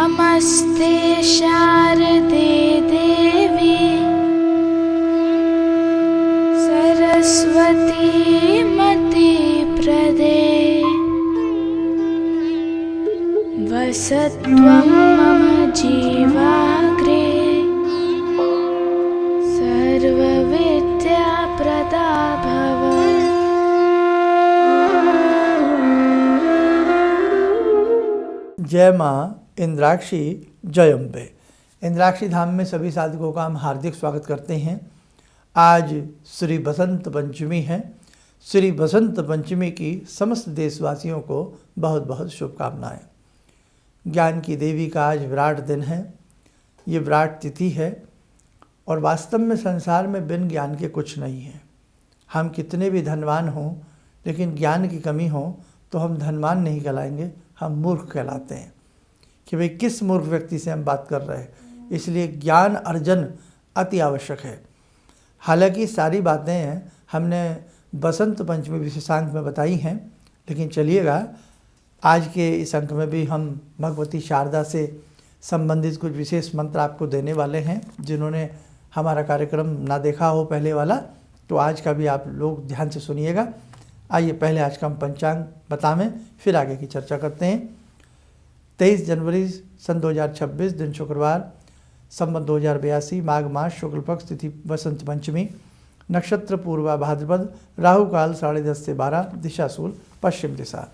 नमस्ते शारदे देवी सरस्वती मति प्रदे वसत्वं मम जीवाग्रे सर्वविद्या प्रदा भव। जय माँ इंद्राक्षी जय अम्बे। इंद्राक्षी धाम में सभी साधकों का हम हार्दिक स्वागत करते हैं। आज श्री बसंत पंचमी है। श्री बसंत पंचमी की समस्त देशवासियों को बहुत बहुत शुभकामनाएं। ज्ञान की देवी का आज विराट दिन है, ये विराट तिथि है और वास्तव में संसार में बिन ज्ञान के कुछ नहीं है। हम कितने भी धनवान हों लेकिन ज्ञान की कमी हो तो हम धनवान नहीं कहलाएंगे, हम मूर्ख कहलाते हैं कि भाई किस मूर्ख व्यक्ति से हम बात कर रहे हैं। इसलिए ज्ञान अर्जन अति आवश्यक है। हालांकि सारी बातें हमने बसंत पंचमी विशेषांक में बताई हैं, लेकिन चलिएगा आज के इस अंक में भी हम भगवती शारदा से संबंधित कुछ विशेष मंत्र आपको देने वाले हैं। जिन्होंने हमारा कार्यक्रम ना देखा हो पहले वाला, तो आज का भी आप लोग ध्यान से सुनिएगा। आइए पहले आज का हम पंचांग बतावें, फिर आगे की चर्चा करते हैं। 23 जनवरी सन 2026 दिन शुक्रवार, संवत 2082, माघ मास शुक्ल पक्ष, तिथि बसंत पंचमी, नक्षत्र पूर्वा भाद्रपद, राहु काल 10:30 से 12, दिशा शूल पश्चिम दिशा।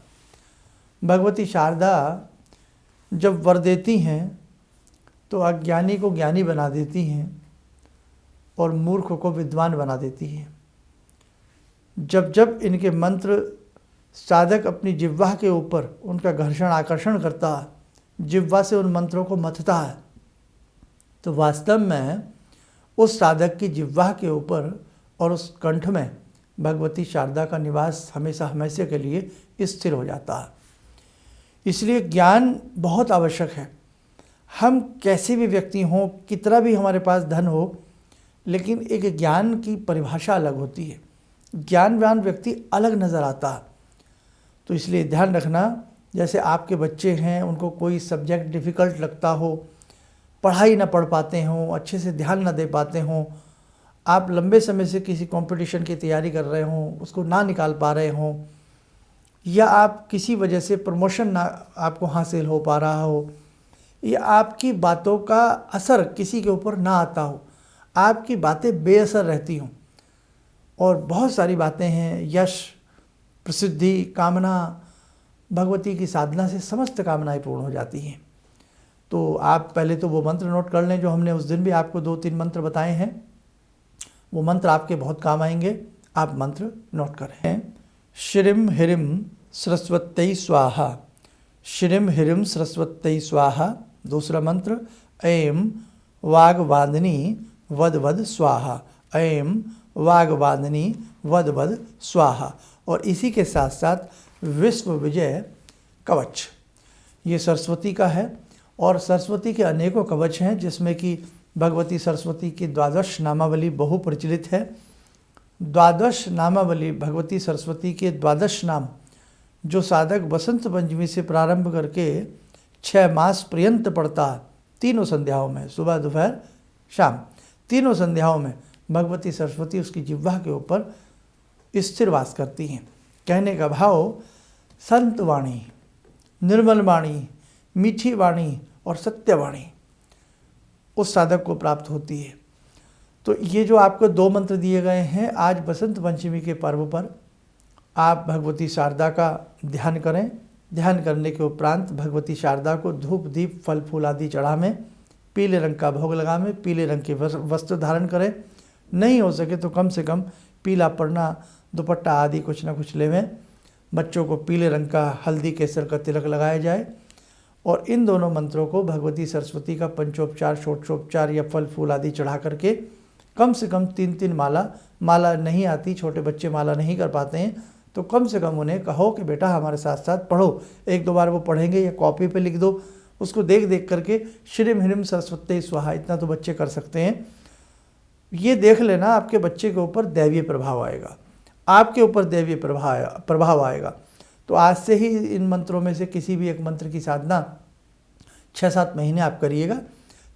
भगवती शारदा जब वर देती हैं तो अज्ञानी को ज्ञानी बना देती हैं और मूर्ख को विद्वान बना देती हैं। जब जब इनके मंत्र साधक अपनी जिह्वा के ऊपर उनका घर्षण आकर्षण करता है, जिह्वा से उन मंत्रों को मथता है, तो वास्तव में उस साधक की जिह्वा के ऊपर और उस कंठ में भगवती शारदा का निवास हमेशा हमेशा के लिए स्थिर हो जाता है। इसलिए ज्ञान बहुत आवश्यक है। हम कैसे भी व्यक्ति हों, कितना भी हमारे पास धन हो, लेकिन एक ज्ञान की परिभाषा अलग होती है। ज्ञानवान व्यक्ति अलग नज़र आता है। तो इसलिए ध्यान रखना, जैसे आपके बच्चे हैं, उनको कोई सब्जेक्ट डिफ़िकल्ट लगता हो, पढ़ाई ना पढ़ पाते हों, अच्छे से ध्यान ना दे पाते हों, आप लंबे समय से किसी कंपटीशन की तैयारी कर रहे हों, उसको ना निकाल पा रहे हों, या आप किसी वजह से प्रमोशन ना आपको हासिल हो पा रहा हो, या आपकी बातों का असर किसी के ऊपर ना आता हो, आपकी बातें बेअसर रहती हों, और बहुत सारी बातें हैं, यश, प्रसिद्धि, कामना, भगवती की साधना से समस्त कामनाएं पूर्ण हो जाती हैं। तो आप पहले तो वो मंत्र नोट कर लें जो हमने उस दिन भी आपको 2-3 मंत्र बताए हैं। वो मंत्र आपके बहुत काम आएंगे। आप मंत्र नोट करें। श्रीम ह्रीं सरस्वत्यै स्वाहा, श्रीम ह्रीं सरस्वत्यै स्वाहा। दूसरा मंत्र ऐं वाग्वादिनी वद वद स्वाहा, ऐं वाग्वादिनी वद वद स्वाहा। और इसी के साथ साथ विश्व विजय कवच, ये सरस्वती का है। और सरस्वती के अनेकों कवच हैं, जिसमें कि भगवती सरस्वती की 12 नामावली बहु प्रचलित है। 12 नामावली, भगवती सरस्वती के 12 नाम, जो साधक बसंत पंचमी से प्रारंभ करके 6 मास पर्यंत पढ़ता है, तीनों संध्याओं में, सुबह दोपहर शाम, तीनों संध्याओं में भगवती सरस्वती उसकी जिह्वा के ऊपर स्थिर वास करती हैं। कहने का भाव, संत वाणी, निर्मल वाणी, मीठी वाणी और सत्य वाणी उस साधक को प्राप्त होती है। तो ये जो आपको 2 मंत्र दिए गए हैं, आज बसंत पंचमी के पर्व पर आप भगवती शारदा का ध्यान करें। ध्यान करने के उपरांत भगवती शारदा को धूप दीप फल फूल आदि चढ़ावें, पीले रंग का भोग लगावें, पीले रंग के वस्त्र धारण करें। नहीं हो सके तो कम से कम पीला पड़ना, दुपट्टा आदि कुछ ना कुछ लेवें। बच्चों को पीले रंग का हल्दी केसर का तिलक लगाया जाए और इन दोनों मंत्रों को भगवती सरस्वती का पंचोपचार, षोडशोपचार या फल फूल आदि चढ़ा करके कम से कम 3-3 माला नहीं आती, छोटे बच्चे माला नहीं कर पाते हैं, तो कम से कम उन्हें कहो कि बेटा हमारे साथ साथ पढ़ो। 1-2 बार वो पढ़ेंगे या कॉपी पे लिख दो, उसको देख देख करके श्रीम ह्रीं सरस्वत्यै स्वाहा, इतना तो बच्चे कर सकते हैं। ये देख लेना, आपके बच्चे के ऊपर दैवीय प्रभाव आएगा, आपके ऊपर दैवीय प्रभाव आएगा। तो आज से ही इन मंत्रों में से किसी भी एक मंत्र की साधना 6-7 महीने आप करिएगा।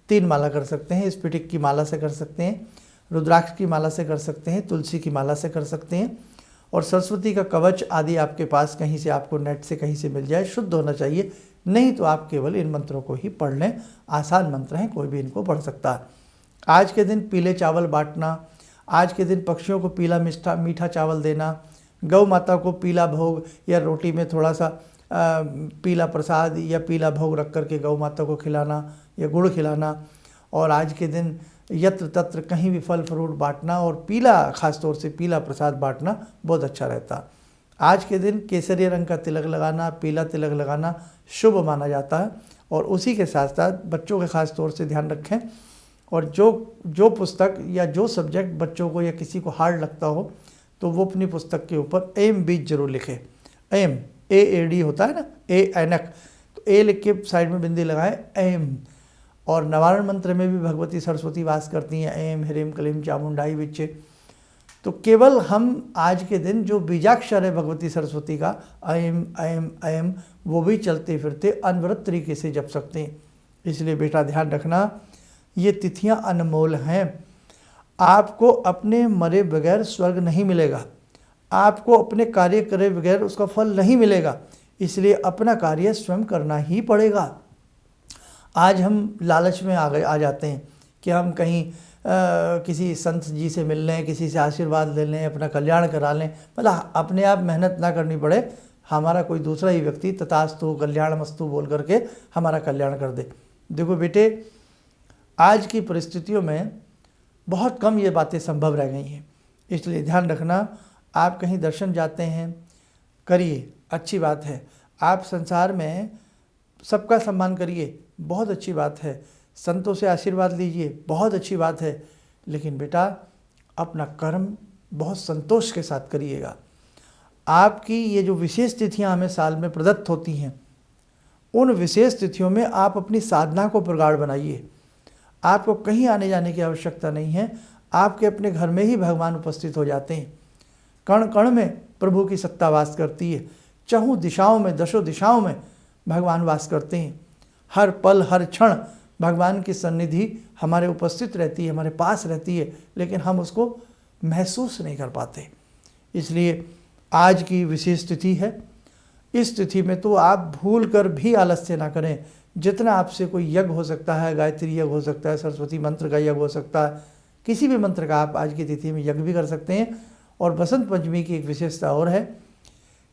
3 माला कर सकते हैं, स्फटिक की माला से कर सकते हैं, रुद्राक्ष की माला से कर सकते हैं, तुलसी की माला से कर सकते हैं, और सरस्वती का कवच आदि आपके पास कहीं से आपको नेट से कहीं से मिल जाए, शुद्ध होना चाहिए। नहीं तो आप केवल इन मंत्रों को ही पढ़ लें, आसान मंत्र हैं, कोई भी इनको पढ़ सकता है। आज के दिन पीले चावल बांटना, आज के दिन पक्षियों को पीला मीठा चावल देना, गौ माता को पीला भोग या रोटी में थोड़ा सा पीला प्रसाद या पीला भोग रख करके गौ माता को खिलाना या गुड़ खिलाना, और आज के दिन यत्र तत्र कहीं भी फल फ्रूट बांटना और पीला, खास तौर से पीला प्रसाद बांटना बहुत अच्छा रहता। आज के दिन केसरिया रंग का तिलक लगाना, पीला तिलक लगाना शुभ माना जाता है। और उसी के साथ साथ बच्चों के खास तौर से ध्यान रखें, और जो पुस्तक या जो सब्जेक्ट बच्चों को या किसी को हार्ड लगता हो तो वो अपनी पुस्तक के ऊपर एम बीज जरूर लिखे। एम AAD होता है ना, ए ऐनक, तो ए लिख के साइड में बिंदी लगाए, एम। और नवारण मंत्र में भी भगवती सरस्वती वास करती हैं, एम ह्रीम क्लीम चामुंडाई विच्चे। तो केवल हम आज के दिन जो बीजाक्षर है भगवती सरस्वती का, ऐम ऐम ऐम, वो भी चलते फिरते अनवरत तरीके से जप सकते हैं। इसलिए बेटा ध्यान रखना, ये तिथियां अनमोल हैं। आपको अपने मरे बगैर स्वर्ग नहीं मिलेगा, आपको अपने कार्य करे बगैर उसका फल नहीं मिलेगा, इसलिए अपना कार्य स्वयं करना ही पड़ेगा। आज हम लालच में आ जाते हैं कि हम कहीं किसी संत जी से मिल लें, किसी से आशीर्वाद ले लें, अपना कल्याण करा लें, मतलब अपने आप मेहनत ना करनी पड़े, हमारा कोई दूसरा ही व्यक्ति तथास्तु कल्याणमस्तु बोल करके हमारा कल्याण कर दे। देखो बेटे, आज की परिस्थितियों में बहुत कम ये बातें संभव रह गई हैं, इसलिए ध्यान रखना। आप कहीं दर्शन जाते हैं, करिए, अच्छी बात है। आप संसार में सबका सम्मान करिए, बहुत अच्छी बात है। संतों से आशीर्वाद लीजिए, बहुत अच्छी बात है। लेकिन बेटा, अपना कर्म बहुत संतोष के साथ करिएगा। आपकी ये जो विशेष तिथियां हमें साल में प्रदत्त होती हैं, उन विशेष तिथियों में आप अपनी साधना को प्रगाढ़ बनाइए। आपको कहीं आने जाने की आवश्यकता नहीं है, आपके अपने घर में ही भगवान उपस्थित हो जाते हैं। कण कण में प्रभु की सत्ता वास करती है, चहुं दिशाओं में, दशों दिशाओं में भगवान वास करते हैं। हर पल हर क्षण भगवान की सन्निधि हमारे उपस्थित रहती है, हमारे पास रहती है, लेकिन हम उसको महसूस नहीं कर पाते। इसलिए आज की विशेष तिथि है, इस तिथि में तो आप भूल कर भी आलस्य ना करें। जितना आपसे कोई यज्ञ हो सकता है, गायत्री यज्ञ हो सकता है, सरस्वती मंत्र का यज्ञ हो सकता है, किसी भी मंत्र का आप आज की तिथि में यज्ञ भी कर सकते हैं। और बसंत पंचमी की एक विशेषता और है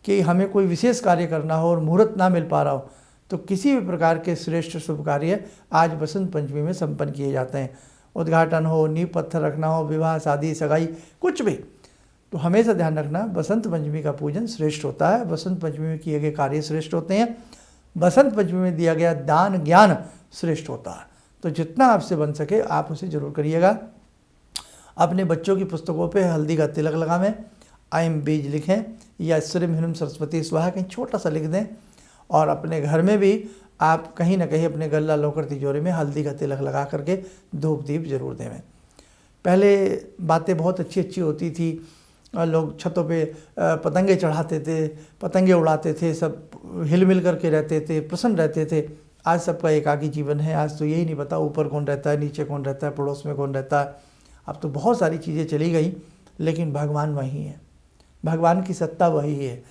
कि हमें कोई विशेष कार्य करना हो और मुहूर्त ना मिल पा रहा हो, तो किसी भी प्रकार के श्रेष्ठ शुभ कार्य आज बसंत पंचमी में संपन्न किए जाते हैं। उद्घाटन हो, नींव पत्थर रखना हो, विवाह शादी सगाई, कुछ भी, तो हमेशा ध्यान रखना बसंत पंचमी का पूजन श्रेष्ठ होता है। बसंत पंचमी में किए गए कार्य श्रेष्ठ होते हैं। बसंत पंचमी में दिया गया दान ज्ञान श्रेष्ठ होता है। तो जितना आपसे बन सके आप उसे जरूर करिएगा। अपने बच्चों की पुस्तकों पे हल्दी का तिलक लगावें, ऐम बीज लिखें या श्रीम ह्रीम सरस्वती स्वाहा कहीं छोटा सा लिख दें। और अपने घर में भी आप कहीं ना कहीं अपने गल्ला लौकर तिजोरी में हल्दी का तिलक लगा करके धूप दीप जरूर देवें। पहले बातें बहुत अच्छी अच्छी होती थी, लोग छतों पे पतंगे चढ़ाते थे, पतंगे उड़ाते थे, सब हिल मिल करके रहते थे, प्रसन्न रहते थे। आज सबका एकाकी जीवन है, आज तो यही नहीं पता ऊपर कौन रहता है, नीचे कौन रहता है, पड़ोस में कौन रहता है। अब तो बहुत सारी चीज़ें चली गई, लेकिन भगवान वही है, भगवान की सत्ता वही है,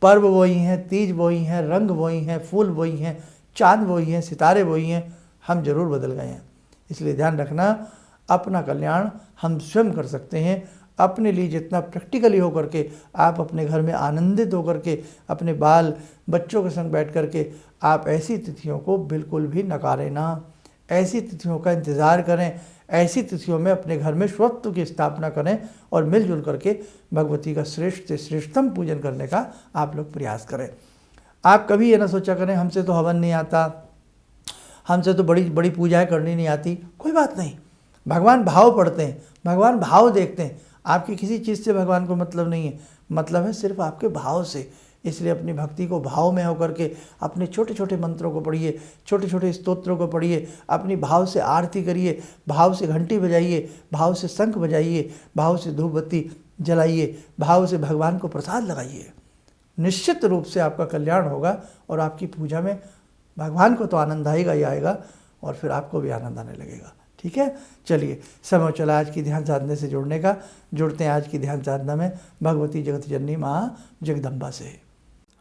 पर्व वही हैं, तीज वही हैं, रंग वही हैं, फूल वही हैं, चाँद वही हैं, सितारे वही हैं, हम जरूर बदल गए हैं। इसलिए ध्यान रखना, अपना कल्याण हम स्वयं कर सकते हैं। अपने लिए जितना प्रैक्टिकली हो करके आप अपने घर में आनंदित हो करके अपने बाल बच्चों के संग बैठ करके आप ऐसी तिथियों को बिल्कुल भी नकारें ना, ऐसी तिथियों का इंतज़ार करें, ऐसी तिथियों में अपने घर में स्वत्व की स्थापना करें और मिलजुल करके भगवती का श्रेष्ठ से श्रेष्ठतम पूजन करने का आप लोग प्रयास करें। आप कभी ये ना सोचा करें हमसे तो हवन नहीं आता, हमसे तो बड़ी बड़ी पूजाएं करनी नहीं आती। कोई बात नहीं, भगवान भाव पढ़ते हैं, भगवान भाव देखते हैं। आपकी किसी चीज़ से भगवान को मतलब नहीं है, मतलब है सिर्फ आपके भाव से। इसलिए अपनी भक्ति को भाव में होकर के अपने छोटे छोटे मंत्रों को पढ़िए, छोटे छोटे स्तोत्रों को पढ़िए, अपनी भाव से आरती करिए, भाव से घंटी बजाइए, भाव से शंख बजाइए, भाव से धूप बत्ती जलाइए, भाव से भगवान को प्रसाद लगाइए। निश्चित रूप से आपका कल्याण होगा और आपकी पूजा में भगवान को तो आनंद आएगा ही आएगा और फिर आपको भी आनंद आने लगेगा। ठीक है, चलिए समय चला आज की ध्यान साधना से जुड़ने का। जुड़ते हैं आज की ध्यान साधना में भगवती जगत जननी माँ जगदम्बा से।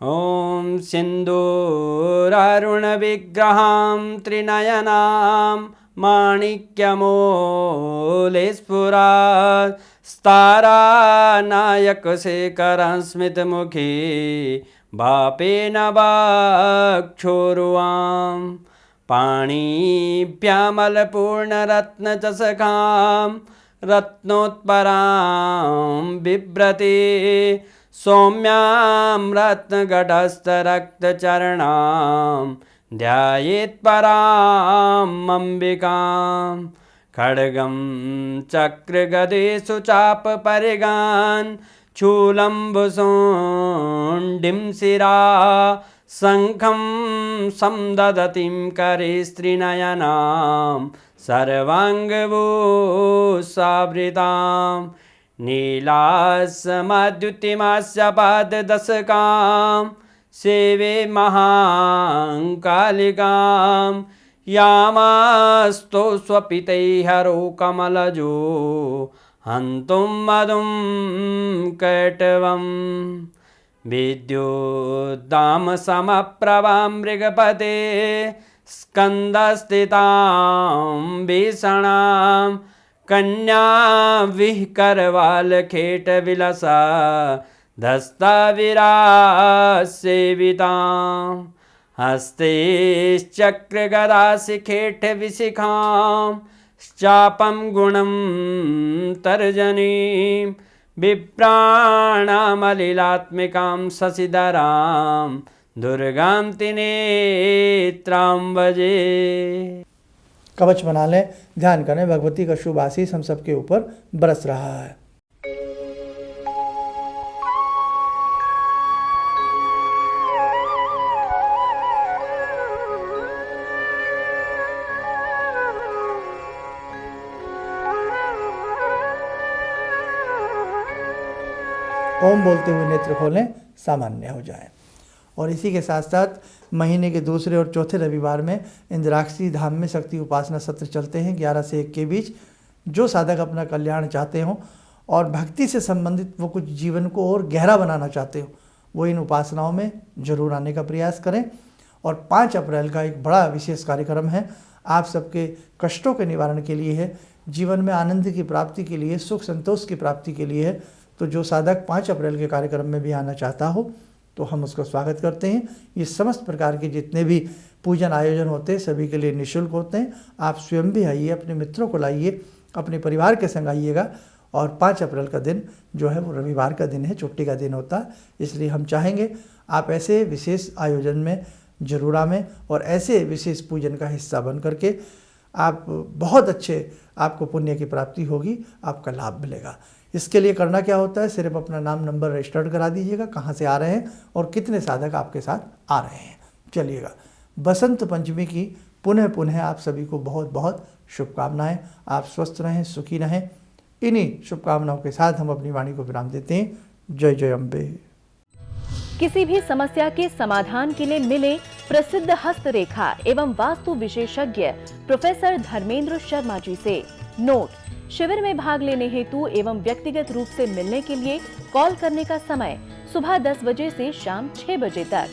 ॐ सिन्दूरारुणविग्रहां त्रिनयनां माणिक्यमूलस्फुरात् स्तारानायकशेखरं स्मितमुखी भापेन वाक्षोरुवां पाणिभ्यामलपूर्णरत्नचषकां रत्नोत्परां बिभ्रति सौम्यां रत्नघटस्थरक्तचरणां ध्यायेत्परामम्बिकां खड्गं चक्रगदेषु चापपरिगान् शूलम्बुशुण्डिं शिरा शङ्खं संदधतीं करे स्त्रीनयनां सर्वाङ्गभूषावृतां नीलासमद्युतिमास्य पाददशकां सेवे महाकालिकां यामास्तो स्वपितैहरो कमलजो हन्तुं मधुं कैटवम् विद्युद्दामसमप्रभां मृगपते स्कन्दस्थितां भीषणां कन्या विहकरवालखेटविलसा धस्ताविरासेवितां हस्तेश्चक्रगदाशिखेटविशिखां चापं गुणं तर्जनीं विप्राणामलिलात्मिकां शशिधरां दुर्गां त्रिनेत्रां भजे। कवच बना लें, ध्यान करें, भगवती का शुभ आशीष हम सबके ऊपर बरस रहा है। ओम बोलते हुए नेत्र खोलें, सामान्य हो जाएं। और इसी के साथ साथ महीने के दूसरे और चौथे रविवार में इंद्राक्षी धाम में शक्ति उपासना सत्र चलते हैं 11 से 1 के बीच। जो साधक अपना कल्याण चाहते हों और भक्ति से संबंधित वो कुछ जीवन को और गहरा बनाना चाहते हो, वो इन उपासनाओं में जरूर आने का प्रयास करें। और 5 अप्रैल का एक बड़ा विशेष कार्यक्रम है, आप सबके कष्टों के निवारण के लिए है, जीवन में आनंद की प्राप्ति के लिए, सुख संतोष की प्राप्ति के लिए है। तो जो साधक 5 अप्रैल के कार्यक्रम में भी आना चाहता हो तो हम उसका स्वागत करते हैं। ये समस्त प्रकार के जितने भी पूजन आयोजन होते हैं सभी के लिए निःशुल्क होते हैं। आप स्वयं भी आइए, अपने मित्रों को लाइए, अपने परिवार के संग आइएगा। और 5 अप्रैल का दिन जो है वो रविवार का दिन है, छुट्टी का दिन होता है, इसलिए हम चाहेंगे आप ऐसे विशेष आयोजन में जरूर आवें और ऐसे विशेष पूजन का हिस्सा बन करके आप बहुत अच्छे, आपको पुण्य की प्राप्ति होगी, आपका लाभ मिलेगा। इसके लिए करना क्या होता है, सिर्फ अपना नाम नंबर रजिस्टर्ड करा दीजिएगा, कहाँ से आ रहे हैं और कितने साधक आपके साथ आ रहे हैं। चलिएगा, बसंत पंचमी की पुनः आप सभी को बहुत बहुत शुभकामनाएं। आप स्वस्थ रहें, सुखी रहें। इन्हीं शुभकामनाओं के साथ हम अपनी वाणी को विराम देते हैं। जय जय अम्बे। किसी भी समस्या के समाधान के लिए मिले प्रसिद्ध हस्तरेखा एवं वास्तु विशेषज्ञ प्रोफेसर धर्मेंद्र शर्मा जी से। नोट: शिविर में भाग लेने हेतु एवं व्यक्तिगत रूप से मिलने के लिए कॉल करने का समय सुबह 10 बजे से शाम 6 बजे तक।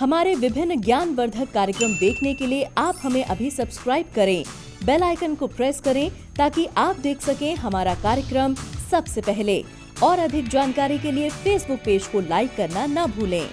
हमारे विभिन्न ज्ञानवर्धक कार्यक्रम देखने के लिए आप हमें अभी सब्सक्राइब करें, बेल आइकन को प्रेस करें ताकि आप देख सकें हमारा कार्यक्रम सबसे पहले। और अधिक जानकारी के लिए फेसबुक पेज को लाइक करना न भूलें।